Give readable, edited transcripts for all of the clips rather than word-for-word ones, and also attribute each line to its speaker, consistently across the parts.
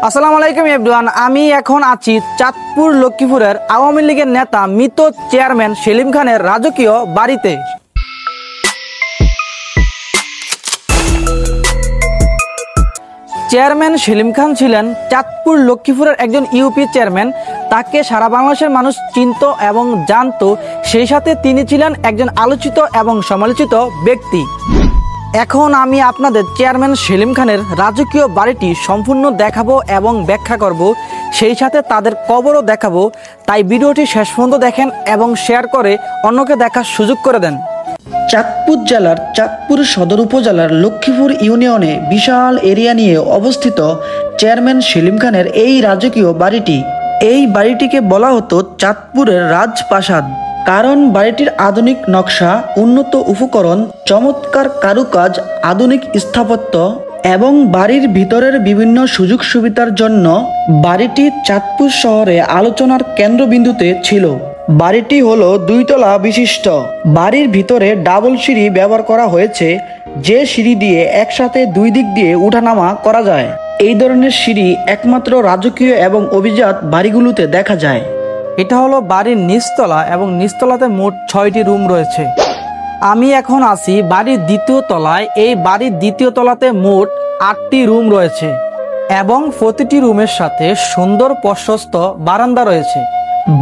Speaker 1: আসসালামু আলাইকুম এভরিওয়ান। আমি এখন আছি চাঁদপুর লক্ষ্মীপুরের আওয়ামী লীগের নেতা মৃত চেয়ারম্যান সেলিম খানের রাজকীয় বাড়িতে। চেয়ারম্যান সেলিম খান ছিলেন চাঁদপুর লক্ষ্মীপুরের একজন ইউপি চেয়ারম্যান। তাকে সারা বাংলাদেশের মানুষ চিনত এবং জানত। সেই সাথে তিনি ছিলেন একজন আলোচিত এবং সমালোচিত ব্যক্তি। এখন আমি আপনাদের চেয়ারম্যান সেলিম খানের রাজকীয় বাড়িটি সম্পূর্ণ দেখাবো এবং ব্যাখ্যা করব, সেই সাথে তাদের কবরও দেখাবো। তাই ভিডিওটি শেষ পর্যন্ত দেখেন এবং শেয়ার করে অন্যকে দেখার সুযোগ করে দেন। চাঁদপুর জেলার চাঁদপুর সদর উপজেলার লক্ষ্মীপুর ইউনিয়নে বিশাল এরিয়া নিয়ে অবস্থিত চেয়ারম্যান সেলিম খানের এই রাজকীয় বাড়িটি। এই বাড়িটিকে বলা হতো চাঁদপুরের রাজপ্রাসাদ, কারণ বাড়িটির আধুনিক নকশা, উন্নত উপকরণ, চমৎকার কারুকাজ, আধুনিক স্থাপত্য এবং বাড়ির ভিতরের বিভিন্ন সুযোগ সুবিধার জন্য বাড়িটি চাঁদপুর শহরে আলোচনার কেন্দ্রবিন্দুতে ছিল। বাড়িটি হলো 2 তলা বিশিষ্ট। বাড়ির ভিতরে ডাবল সিঁড়ি ব্যবহার করা হয়েছে, যে সিঁড়ি দিয়ে একসাথে 2 দিক দিয়ে উঠানামা করা যায়। এই ধরনের সিঁড়ি একমাত্র রাজকীয় এবং অভিজাত বাড়িগুলোতে দেখা যায়। এটা হলো বাড়ির নিচতলা এবং নিচতলাতে মোট 6টি রুম রয়েছে। আমি এখন আছি বাড়ির 2য় তলায়। এই বাড়ির 2য় তলাতে মোট 8টি রুম রয়েছে এবং প্রতিটি রুমের সাথে সুন্দর প্রশস্ত বারান্দা রয়েছে।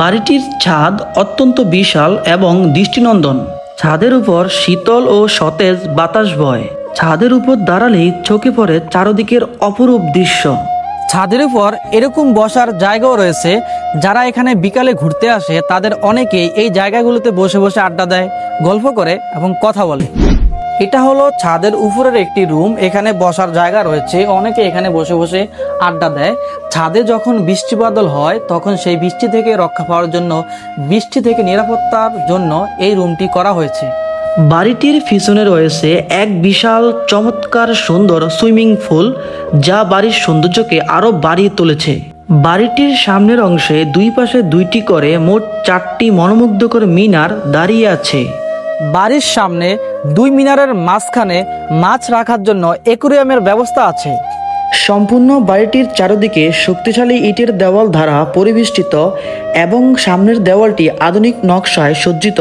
Speaker 1: বাড়িটির ছাদ অত্যন্ত বিশাল এবং দৃষ্টিনন্দন। ছাদের উপর শীতল ও সতেজ বাতাস বয়। ছাদের উপর দাঁড়ালেই চোখে পড়ে চারদিকের অপরূপ দৃশ্য। ছাদের উপর এরকম বসার জায়গাও রয়েছে। যারা এখানে বিকালে ঘুরতে আসে তাদের অনেকেই এই জায়গাগুলোতে বসে বসে আড্ডা দেয়, গল্প করে এবং কথা বলে। এটা হলো ছাদের উপরের একটি রুম। এখানে বসার জায়গা রয়েছে, অনেকে এখানে বসে বসে আড্ডা দেয়। ছাদে যখন বৃষ্টি বাদল হয় তখন সেই বৃষ্টি থেকে রক্ষা পাওয়ার জন্য, বৃষ্টি থেকে নিরাপত্তার জন্য এই রুমটি করা হয়েছে। বাড়িটির পিছনে রয়েছে এক বিশাল চমৎকার সুন্দর সুইমিং পুল, যা বাড়ির সৌন্দর্যকে আরো বাড়িয়ে তুলেছে। বাড়িটির সামনের অংশে 2 পাশে 2টি করে মোট 4টি মনোমুগ্ধকর মিনার দাঁড়িয়ে আছে। বাড়ির সামনে 2 মিনারের মাঝখানে মাছ রাখার জন্য অ্যাকুরিয়ামের ব্যবস্থা আছে। সম্পূর্ণ বাড়িটির চারদিকে শক্তিশালী ইটের দেওয়াল দ্বারা পরিবেষ্টিত এবং সামনের দেওয়ালটি আধুনিক নকশায় সজ্জিত।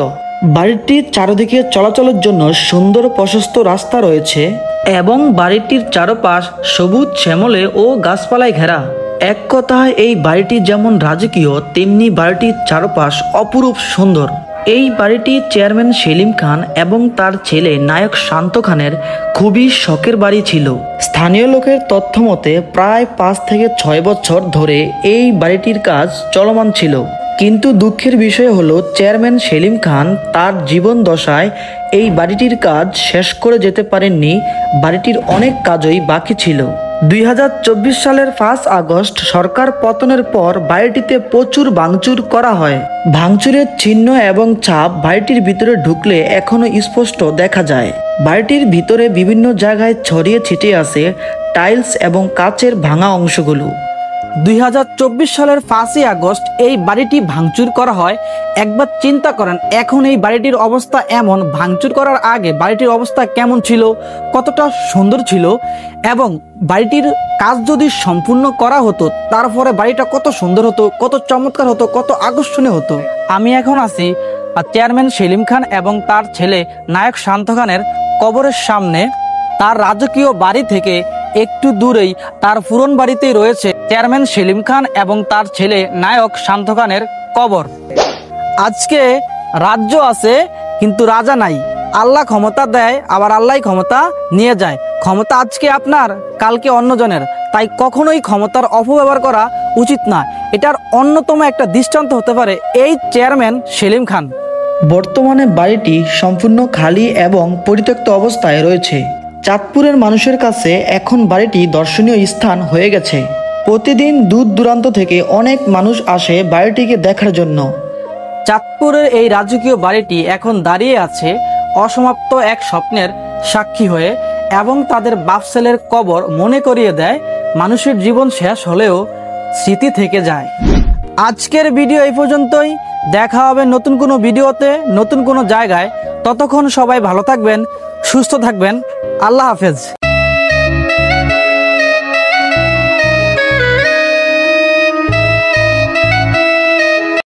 Speaker 1: বাড়িটির চারদিকে চলাচলের জন্য সুন্দর প্রশস্ত রাস্তা রয়েছে এবং বাড়িটির চারপাশ সবুজ শ্যামলে ও গাছপালায় ঘেরা। এক কথায় এই বাড়িটি যেমন রাজকীয়, তেমনি বাড়িটির চারপাশ অপরূপ সুন্দর। এই বাড়িটি চেয়ারম্যান সেলিম খান এবং তার ছেলে নায়ক শান্ত খানের খুবই শখের বাড়ি ছিল। স্থানীয় লোকের তথ্য মতে প্রায় 5 থেকে 6 বছর ধরে এই বাড়িটির কাজ চলমান ছিল। কিন্তু দুঃখের বিষয় হলো চেয়ারম্যান সেলিম খান তার জীবন দশায় এই বাড়িটির কাজ শেষ করে যেতে পারেননি। বাড়িটির অনেক কাজই বাকি ছিল। 2024 সালের 5 আগস্ট সরকার পতনের পর বাড়িটিতে প্রচুর ভাঙচুর করা হয়। ভাঙচুরের চিহ্ন এবং ছাপ বাড়িটির ভিতরে ঢুকলে এখনো স্পষ্ট দেখা যায়। বাড়িটির ভিতরে বিভিন্ন জায়গায় ছড়িয়ে ছিটিয়ে আছে টাইলস এবং কাচের ভাঙা অংশগুলো। 2024 সালের 5 আগস্ট এই বাড়িটি ভাঙচুর করা হয়। একবার চিন্তা করেন, এখন এই বাড়িটির অবস্থা এমন, ভাঙচুর করার আগে বাড়িটির অবস্থা কেমন ছিল, কতটা সুন্দর ছিল এবং বাড়িটির কাজ যদি সম্পূর্ণ করা হতো তারপরে বাড়িটা কত সুন্দর হতো, কত চমৎকার হতো, কত আকর্ষণীয় হতো। আমি এখন আছি চেয়ারম্যান সেলিম খান এবং তার ছেলে নায়ক শান্ত খানের কবরের সামনে। তার রাজকীয় বাড়ি থেকে একটু দূরেই তার পুরন বাড়িতেই রয়েছে চেয়ারম্যান সেলিম খান এবং তার ছেলে নায়ক শান্ত খানের কবর। আজকে রাজ্য আছে কিন্তু রাজা নাই। আল্লাহ ক্ষমতা দেয়, আবার আল্লাহ ক্ষমতা নিয়ে যায়। ক্ষমতা আজকে আপনার, কালকে অন্যজনের। তাই কখনোই ক্ষমতার অপব্যবহার করা উচিত না। এটার অন্যতম একটা দৃষ্টান্ত হতে পারে এই চেয়ারম্যান সেলিম খান। বর্তমানে বাড়িটি সম্পূর্ণ খালি এবং পরিত্যক্ত অবস্থায় রয়েছে। চাঁদপুরের মানুষের কাছে এখন বাড়িটি দর্শনীয় স্থান হয়ে গেছে। প্রতিদিন দূর দূরান্ত থেকে অনেক মানুষ আসে বাড়িটিকে দেখার জন্য। চাঁদপুরের এই রাজকীয় বাড়িটি এখন দাঁড়িয়ে আছে অসমাপ্ত এক স্বপ্নের সাক্ষী হয়ে এবং তাদের বাপ ছেলের কবর মনে করিয়ে দেয়। মানুষের জীবন শেষ হলেও স্মৃতি থেকে যায়। আজকের ভিডিও এই পর্যন্তই। দেখা হবে নতুন কোনো ভিডিওতে, নতুন কোনো জায়গায়। ততক্ষণ সবাই ভালো থাকবেন, সুস্থ থাকবেন। আল্লাহ হাফেজ।